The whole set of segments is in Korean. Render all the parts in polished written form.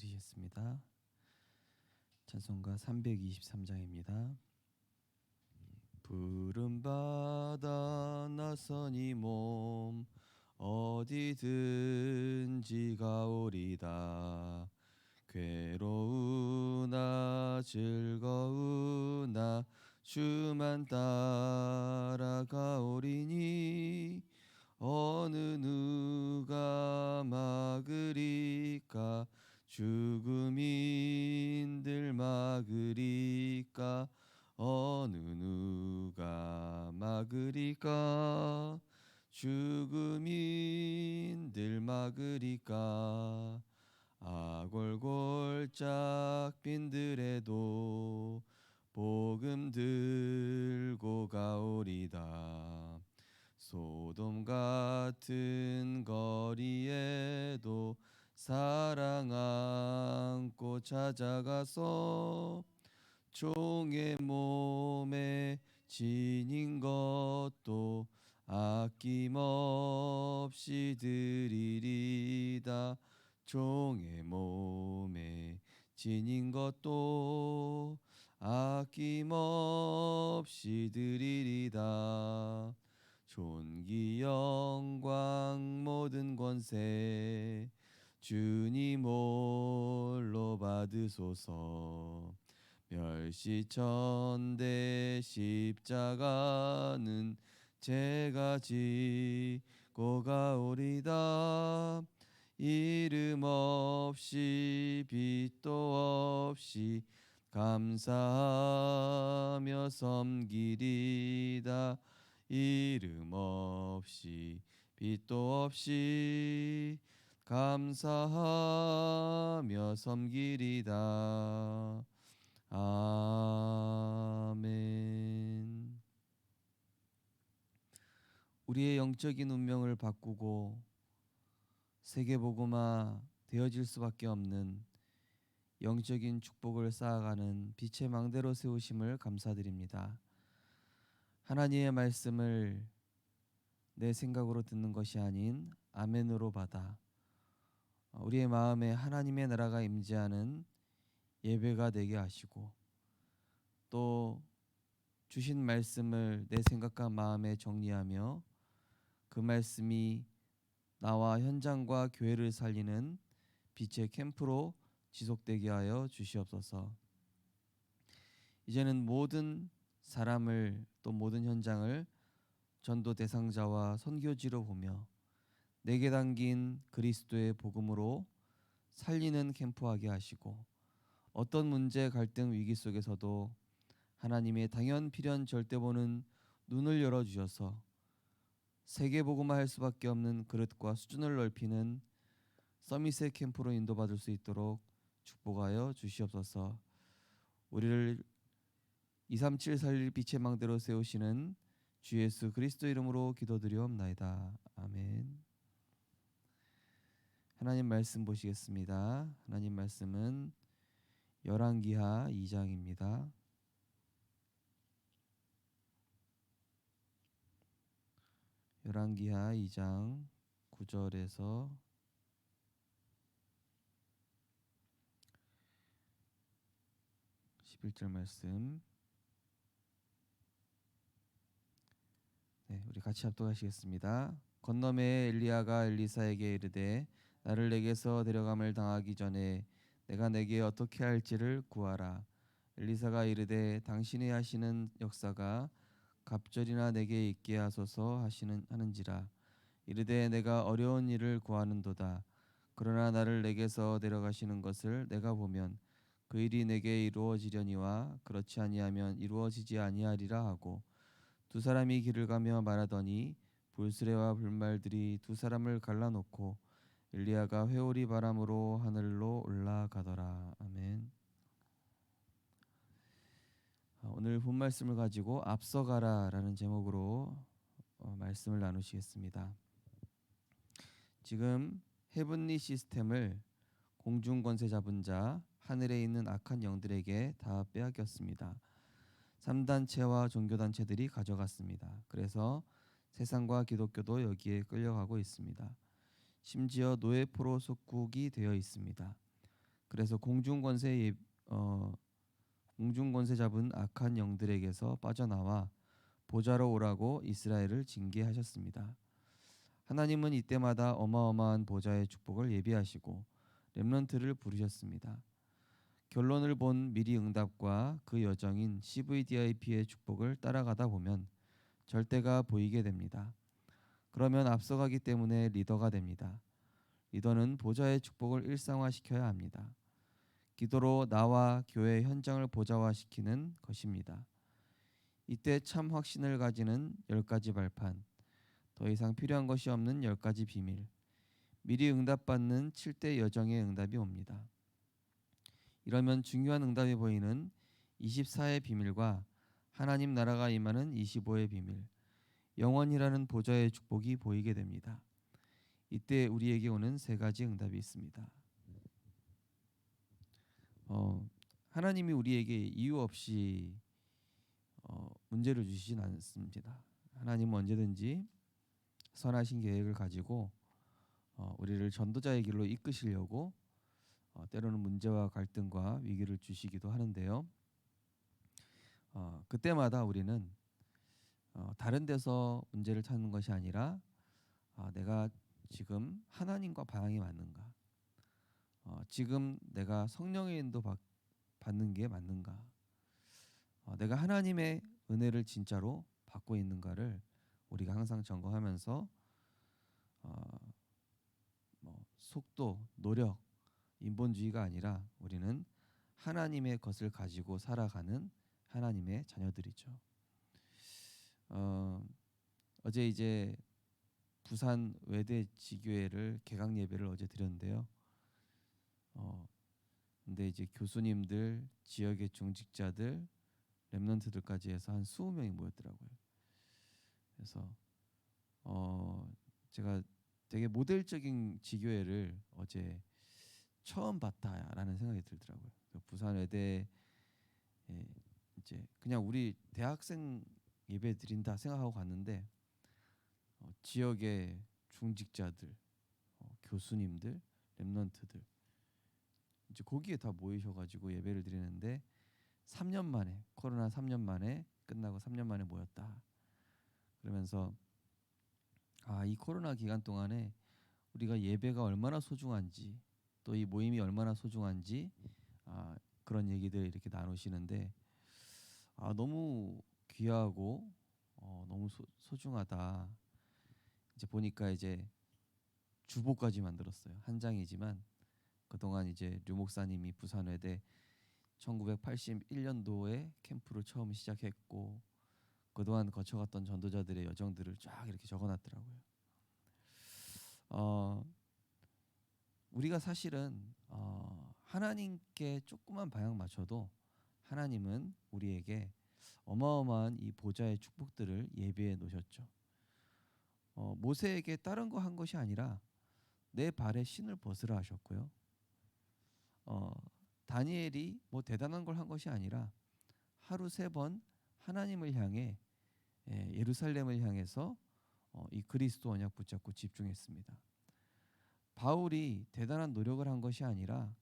드리겠습니다. 찬송가 323장입니다. 푸른 바다 나서니 몸 어디든지 가오리다. 괴로우나 즐거우나 주만 따라가오리니 어느 누가 막으리까. 죽음인들 막으리까. 어느 누가 막으리까. 죽음인들 막으리까. 아골골짝 빈들에도 복음 들고 가오리다. 소돔 같은 거리에도 사랑 안고 찾아가서 종의 몸에 지닌 것도 아낌없이 드리리다. 종의 몸에 지닌 것도 아낌없이 드리리다. 존귀 영광 모든 권세 주님 홀로 받으소서. 멸시천대 십자가는 제가 지고 가오리다. 이름 없이 빛도 없이 감사하며 섬기리다. 이름 없이 빛도 없이 감사하며 섬기리다. 아멘. 우리의 영적인 운명을 바꾸고 세계복음화 되어질 수밖에 없는 영적인 축복을 쌓아가는 빛의 망대로 세우심을 감사드립니다. 하나님의 말씀을 내 생각으로 듣는 것이 아닌 아멘으로 받아 우리의 마음에 하나님의 나라가 임재하는 예배가 되게 하시고, 또 주신 말씀을 내 생각과 마음에 정리하며 그 말씀이 나와 현장과 교회를 살리는 빛의 캠프로 지속되게 하여 주시옵소서. 이제는 모든 사람을, 또 모든 현장을 전도 대상자와 선교지로 보며 내게 담긴 그리스도의 복음으로 살리는 캠프하게 하시고, 어떤 문제, 갈등, 위기 속에서도 하나님의 당연, 필연, 절대 보는 눈을 열어주셔서 세계복음화할 수밖에 없는 그릇과 수준을 넓히는 서밋의 캠프로 인도받을 수 있도록 축복하여 주시옵소서. 우리를 23741 빛의 망대로 세우시는 주 예수 그리스도 이름으로 기도드리옵나이다. 아멘. 하나님 말씀 보시겠습니다. 하나님 말씀은 열왕기하 2장입니다. 열왕기하 2장 9절에서 11절 말씀. 네, 우리 같이 합독하시겠습니다. 건너매에 엘리야가 엘리사에게 이르되 나를 내게서 데려감을 당하기 전에 내가 내게 어떻게 할지를 구하라. 엘리사가 이르되 당신이 하시는 역사가 갑절이나 내게 있게 하소서 하는지라. 이르되 내가 어려운 일을 구하는도다. 그러나 나를 내게서 데려가시는 것을 내가 보면 그 일이 내게 이루어지려니와 그렇지 아니하면 이루어지지 아니하리라 하고, 두 사람이 길을 가며 말하더니 불수레와 불말들이 두 사람을 갈라놓고 엘리야가 회오리 바람으로 하늘로 올라가더라. 아멘. 오늘 본 말씀을 가지고 앞서가라라는 제목으로 말씀을 나누시겠습니다. 지금 헤븐리 시스템을 공중 권세 잡은 자, 하늘에 있는 악한 영들에게 다 빼앗겼습니다. 3단체와 종교단체들이 가져갔습니다. 그래서 세상과 기독교도 여기에 끌려가고 있습니다. 심지어 노예포로 속국이 되어 있습니다. 그래서 공중권세 잡은 악한 영들에게서 빠져나와 보좌로 오라고 이스라엘을 징계하셨습니다. 하나님은 이때마다 어마어마한 보좌의 축복을 예비하시고 렘넌트를 부르셨습니다. 결론을 본 미리 응답과 그 여정인 CVDIP의 축복을 따라가다 보면 절대가 보이게 됩니다. 그러면 앞서가기 때문에 리더가 됩니다. 리더는 보좌의 축복을 일상화시켜야 합니다. 기도로 나와 교회 현장을 보좌화시키는 것입니다. 이때 참 확신을 가지는 10가지 발판, 더 이상 필요한 것이 없는 10가지 비밀, 미리 응답받는 7대 여정의 응답이 옵니다. 이러면 중요한 응답이 보이는 24의 비밀과 하나님 나라가 임하는 25의 비밀, 영원이라는 보좌의 축복이 보이게 됩니다. 이때 우리에게 오는 3가지 응답이 있습니다. 하나님이 우리에게 이유 없이 문제를 주시진 않습니다. 하나님은 언제든지 선하신 계획을 가지고 우리를 전도자의 길로 이끄시려고 때로는 문제와 갈등과 위기를 주시기도 하는데요. 그때마다 우리는 다른 데서 문제를 찾는 것이 아니라 내가 지금 하나님과 방향이 맞는가, 지금 내가 성령의 인도 받는 게 맞는가, 내가 하나님의 은혜를 진짜로 받고 있는가를 우리가 항상 점검하면서 속도, 노력, 인본주의가 아니라 우리는 하나님의 것을 가지고 살아가는 하나님의 자녀들이죠. 어제 이제 부산 외대 지교회를 개강 예배를 어제 드렸는데요. 근데 이제 교수님들, 지역의 중직자들, 렘넌트들까지 해서 한 20명이 모였더라고요. 그래서 제가 되게 모델적인 지교회를 어제 처음 봤다라는 생각이 들더라고요. 부산 외대에 이제 그냥 우리 대학생 예배 드린다 생각하고 갔는데 지역의 중직자들, 교수님들, 렘넌트들 이제 거기에 다 모이셔가지고 예배를 드리는데 3년 만에, 코로나 3년 만에 끝나고 3년 만에 모였다. 그러면서 이 코로나 기간 동안에 우리가 예배가 얼마나 소중한지, 또 이 모임이 얼마나 소중한지 그런 얘기들 이렇게 나누시는데 너무 귀하고 너무 소중하다. 이제 보니까 이제 주보까지 만들었어요. 한 장이지만 그동안 이제 류 목사님이 부산외대 1981년도에 캠프를 처음 시작했고 그동안 거쳐갔던 전도자들의 여정들을 쫙 이렇게 적어놨더라고요. 우리가 사실은 하나님께 조그만 방향 맞춰도 하나님은 우리에게 어마어마한 이 보좌의 축복들을 예비해 놓으셨죠. 모세에게 다른 거 한 것이 아니라 내 발에 신을 벗으라 하셨고요. 다니엘이 뭐 대단한 걸 한 것이 아니라 하루 3번 하나님을 향해 예루살렘을 향해서 이 그리스도 언약 붙잡고 집중했습니다. 바울이 대단한 노력을 한 것이 아니라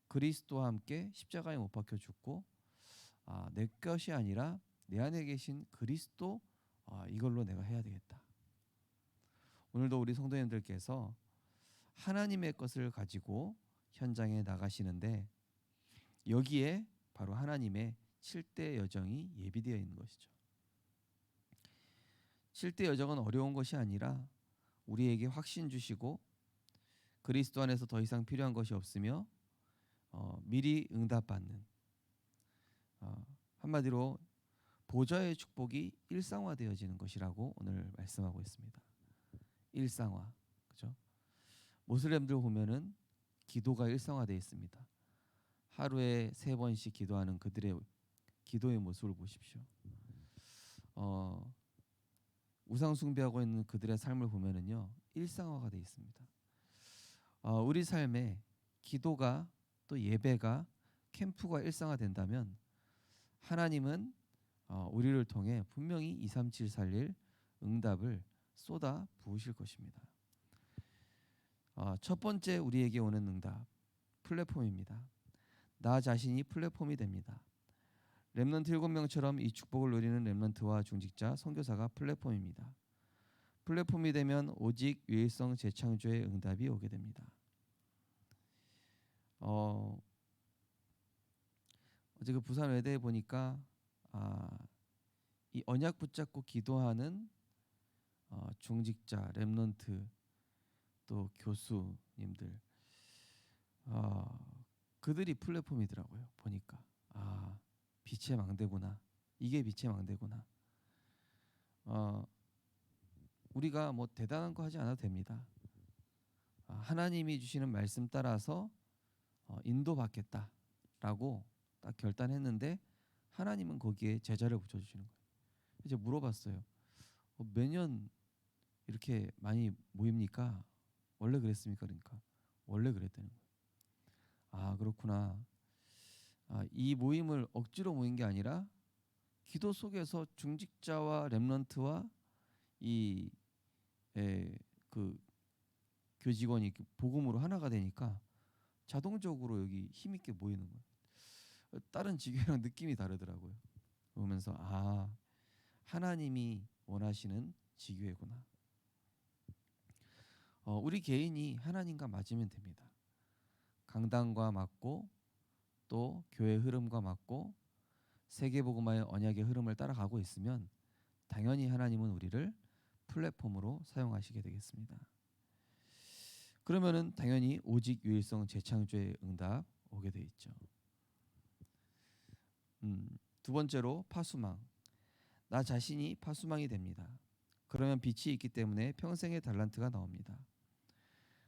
그리스도와 함께 십자가에 못 박혀 죽고 내 것이 아니라 내 안에 계신 그리스도 이걸로 내가 해야 되겠다. 오늘도 우리 성도님들께서 하나님의 것을 가지고 현장에 나가시는데 여기에 바로 하나님의 7대 여정이 예비되어 있는 것이죠. 7대 여정은 어려운 것이 아니라 우리에게 확신 주시고 그리스도 안에서 더 이상 필요한 것이 없으며 미리 응답받는 한마디로 보좌의 축복이 일상화되어지는 것이라고 오늘 말씀하고 있습니다. 일상화, 그죠? 모슬렘들 보면은 기도가 일상화되어 있습니다. 하루에 3번씩 기도하는 그들의 기도의 모습을 보십시오. 우상 숭배하고 있는 그들의 삶을 보면은요 일상화가 되어 있습니다. 우리 삶에 기도가 또 예배가 캠프가 일상화된다면 하나님은 우리를 통해 분명히 237 살릴 응답을 쏟아 부으실 것입니다. 첫 번째 우리에게 오는 응답, 플랫폼입니다. 나 자신이 플랫폼이 됩니다. 렘넌트 7명처럼 이 축복을 누리는 렘넌트와 중직자, 선교사가 플랫폼입니다. 플랫폼이 되면 오직 유일성 재창조의 응답이 오게 됩니다. 어제 그 부산 외대에 보니까 이 언약 붙잡고 기도하는 중직자, 렘넌트 또 교수님들 그들이 플랫폼이더라고요. 보니까 빛의 망대구나. 이게 빛의 망대구나. 우리가 뭐 대단한 거 하지 않아도 됩니다. 하나님이 주시는 말씀 따라서 인도받겠다라고 딱 결단했는데 하나님은 거기에 제자를 붙여주시는 거예요. 이제 물어봤어요. 매년 이렇게 많이 모입니까? 원래 그랬습니까? 그러니까 원래 그랬다는 거예요. 그렇구나. 이 모임을 억지로 모인 게 아니라 기도 속에서 중직자와 렘넌트와 그 교직원이 복음으로 하나가 되니까 자동적으로 여기 힘있게 모이는 거예요. 다른 지교랑 느낌이 다르더라고요. 보면서 하나님이 원하시는 지교회구나. 우리 개인이 하나님과 맞으면 됩니다. 강단과 맞고 또 교회 흐름과 맞고 세계복음화의 언약의 흐름을 따라가고 있으면 당연히 하나님은 우리를 플랫폼으로 사용하시게 되겠습니다. 그러면은 당연히 오직 유일성 재창조의 응답 오게 돼 있죠. 두 번째로 파수망. 나 자신이 파수망이 됩니다. 그러면 빛이 있기 때문에 평생의 달란트가 나옵니다.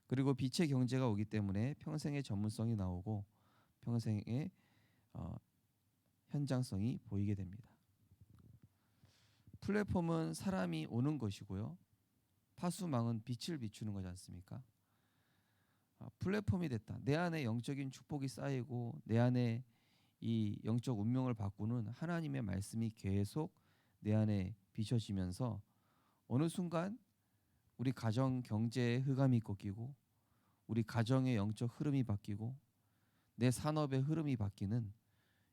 그리고 빛의 경제가 오기 때문에 평생의 전문성이 나오고 평생의 현장성이 보이게 됩니다. 플랫폼은 사람이 오는 것이고요. 파수망은 빛을 비추는 거지 않습니까? 플랫폼이 됐다. 내 안에 영적인 축복이 쌓이고 내 안에 이 영적 운명을 바꾸는 하나님의 말씀이 계속 내 안에 비춰지면서 어느 순간 우리 가정 경제의 흑암이 꺾이고 우리 가정의 영적 흐름이 바뀌고 내 산업의 흐름이 바뀌는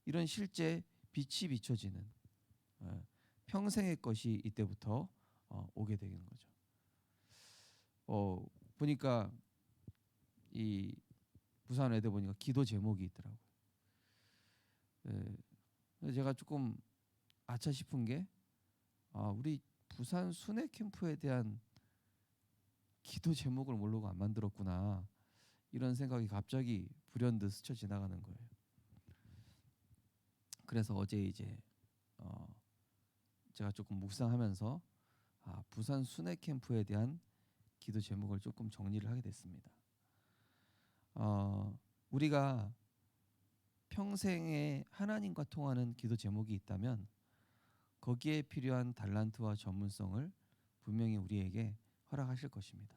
이런 실제 빛이 비춰지는 평생의 것이 이때부터 오게 되는 거죠. 보니까 이 부산 애들 보니까 기도 제목이 있더라고요. 제가 조금 아차 싶은 게 우리 부산 순회 캠프에 대한 기도 제목을 모르고 안 만들었구나 이런 생각이 갑자기 불현듯 스쳐 지나가는 거예요. 그래서 어제 이제 제가 조금 묵상하면서 부산 순회 캠프에 대한 기도 제목을 조금 정리를 하게 됐습니다. 우리가 평생에 하나님과 통하는 기도 제목이 있다면 거기에 필요한 달란트와 전문성을 분명히 우리에게 허락하실 것입니다.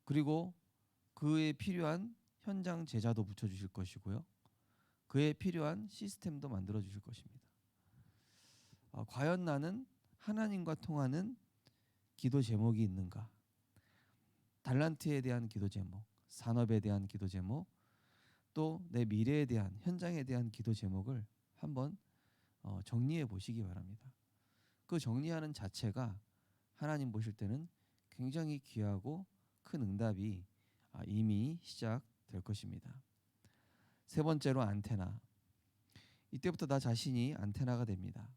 그리고 그에 필요한 현장 제자도 붙여주실 것이고요. 그에 필요한 시스템도 만들어 주실 것입니다. 과연 나는 하나님과 통하는 기도 제목이 있는가? 달란트에 대한 기도 제목, 산업에 대한 기도 제목, 또 내 미래에 대한 현장에 대한 기도 제목을 한번 정리해 보시기 바랍니다. 그 정리하는 자체가 하나님 보실 때는 굉장히 귀하고 큰 응답이 이미 시작될 것입니다. 세 번째로 안테나. 이때부터 나 자신이 안테나가 됩니다.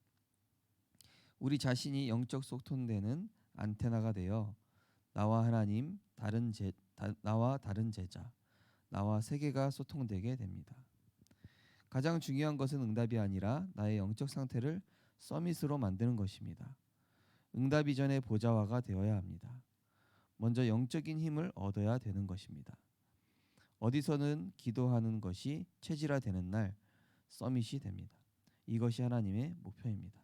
우리 자신이 영적 소통되는 안테나가 되어 나와 하나님, 나와 다른 제자, 나와 세계가 소통되게 됩니다. 가장 중요한 것은 응답이 아니라 나의 영적 상태를 서밋으로 만드는 것입니다. 응답 이전의 보좌화가 되어야 합니다. 먼저 영적인 힘을 얻어야 되는 것입니다. 어디서는 기도하는 것이 체질화되는 날 서밋이 됩니다. 이것이 하나님의 목표입니다.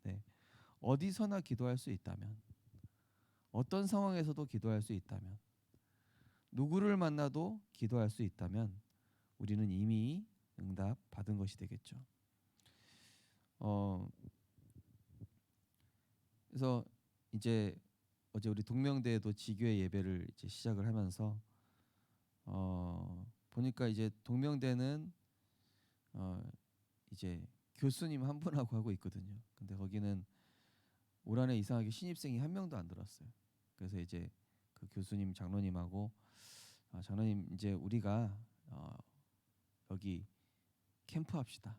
네. 어디서나 기도할 수 있다면, 어떤 상황에서도 기도할 수 있다면, 누구를 만나도 기도할 수 있다면 우리는 이미 응답 받은 것이 되겠죠. 그래서 이제 어제 우리 동명대에도 지교회 예배를 이제 시작을 하면서 보니까 이제 동명대는 이제 교수님 한 분하고 하고 있거든요. 근데 거기는 올 한해 이상하게 신입생이 한 명도 안 들었어요. 그래서 이제 그 교수님 장로님하고 장로님 이제 우리가 여기 캠프 합시다.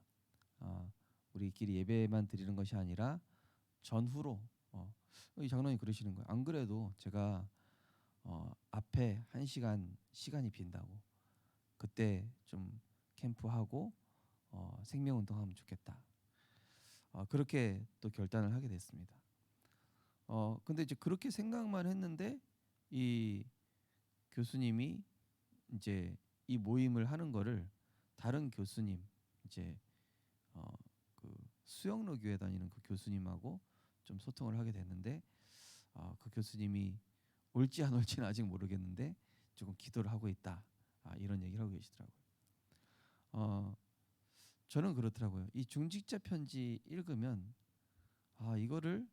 우리끼리 예배만 드리는 것이 아니라 전후로 이 장로님 그러시는 거예요. 안 그래도 제가 앞에 1시간 시간이 빈다고 그때 좀 캠프하고 생명운동하면 좋겠다. 그렇게 또 결단을 하게 됐습니다. 근데 이제 그렇게 생각만 했는데 이 교수님이 이제 이 모임을 하는 거를 다른 교수님 이제 그 수영로 교회 다니는 그 교수님하고 좀 소통을 하게 됐는데 그 교수님이 올지 안 올지는 아직 모르겠는데 조금 기도를 하고 있다. 이런 얘기를 하고 계시더라고요. 저는 그렇더라고요. 이 중직자 편지 읽으면 이거를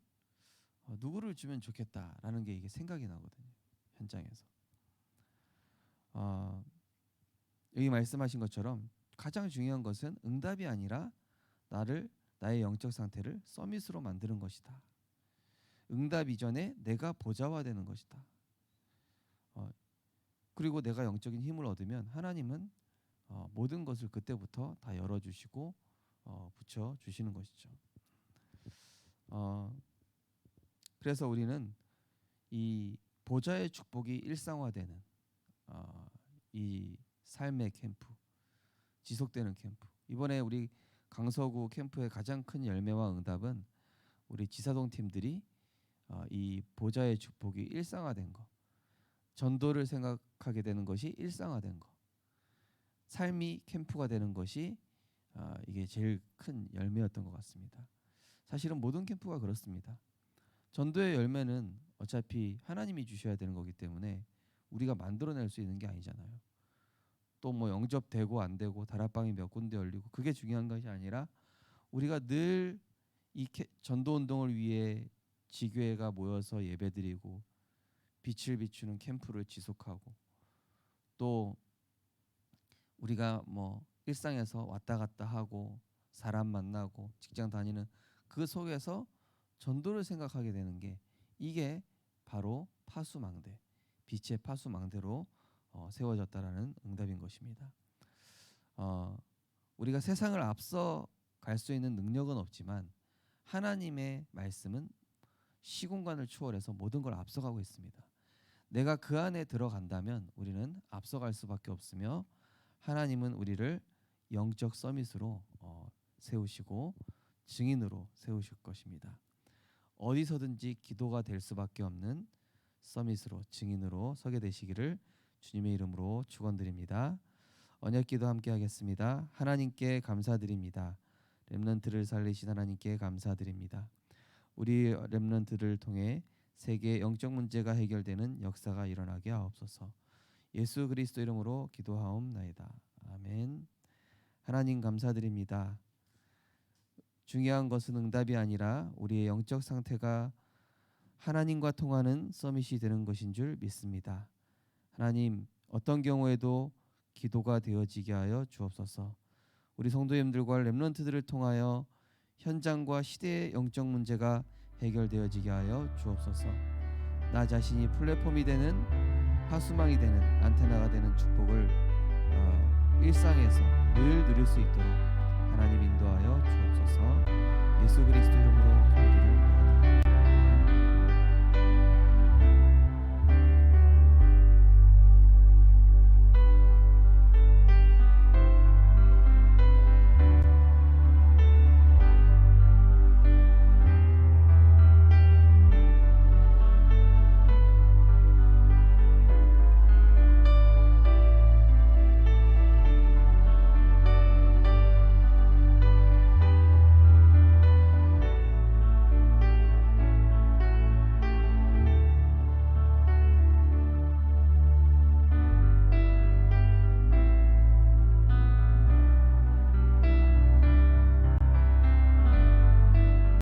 누구를 주면 좋겠다라는 게 이게 생각이 나거든요. 현장에서. 여기 말씀하신 것처럼 가장 중요한 것은 응답이 아니라 나의 영적 상태를 서밋으로 만드는 것이다. 응답 이전에 내가 보좌화되는 것이다. 그리고 내가 영적인 힘을 얻으면 하나님은 모든 것을 그때부터 다 열어주시고 붙여주시는 것이죠. 그래서 우리는 이 보좌의 축복이 일상화되는 이 삶의 캠프, 지속되는 캠프. 이번에 우리 강서구 캠프의 가장 큰 열매와 응답은 우리 지사동 팀들이 이 보좌의 축복이 일상화된 거, 전도를 생각하게 되는 것이 일상화된 거, 삶이 캠프가 되는 것이 이게 제일 큰 열매였던 것 같습니다. 사실은 모든 캠프가 그렇습니다. 전도의 열매는 어차피 하나님이 주셔야 되는 거기 때문에 우리가 만들어낼 수 있는 게 아니잖아요. 또 뭐 영접되고 안 되고 다락방이 몇 군데 열리고 그게 중요한 것이 아니라 우리가 늘 이 전도 운동을 위해 지교회가 모여서 예배드리고 빛을 비추는 캠프를 지속하고 또 우리가 뭐 일상에서 왔다 갔다 하고 사람 만나고 직장 다니는 그 속에서 전도를 생각하게 되는 게 이게 바로 파수망대, 빛의 파수망대로 세워졌다라는 응답인 것입니다. 우리가 세상을 앞서 갈 수 있는 능력은 없지만 하나님의 말씀은 시공간을 초월해서 모든 걸 앞서가고 있습니다. 내가 그 안에 들어간다면 우리는 앞서갈 수밖에 없으며 하나님은 우리를 영적 서밋으로 세우시고 증인으로 세우실 것입니다. 어디서든지 기도가 될 수밖에 없는 서밋으로 증인으로 서게 되시기를 주님의 이름으로 축원드립니다. 언약기도 함께 하겠습니다. 하나님께 감사드립니다. 렘넌트를 살리신 하나님께 감사드립니다. 우리 렘넌트를 통해 세계의 영적 문제가 해결되는 역사가 일어나게 하옵소서. 예수 그리스도 이름으로 기도하옵나이다. 아멘. 하나님 감사드립니다. 중요한 것은 응답이 아니라 우리의 영적 상태가 하나님과 통하는 서밋이 되는 것인 줄 믿습니다. 하나님, 어떤 경우에도 기도가 되어지게 하여 주옵소서. 우리 성도님들과 렘넌트들을 통하여 현장과 시대의 영적 문제가 해결되어지게 하여 주옵소서. 나 자신이 플랫폼이 되는 파수망이 되는 안테나가 되는 축복을 일상에서 늘 누릴 수 있도록 하나님 인도하여 주옵소서. 예수 그리스도 이름으로 기도드립니다.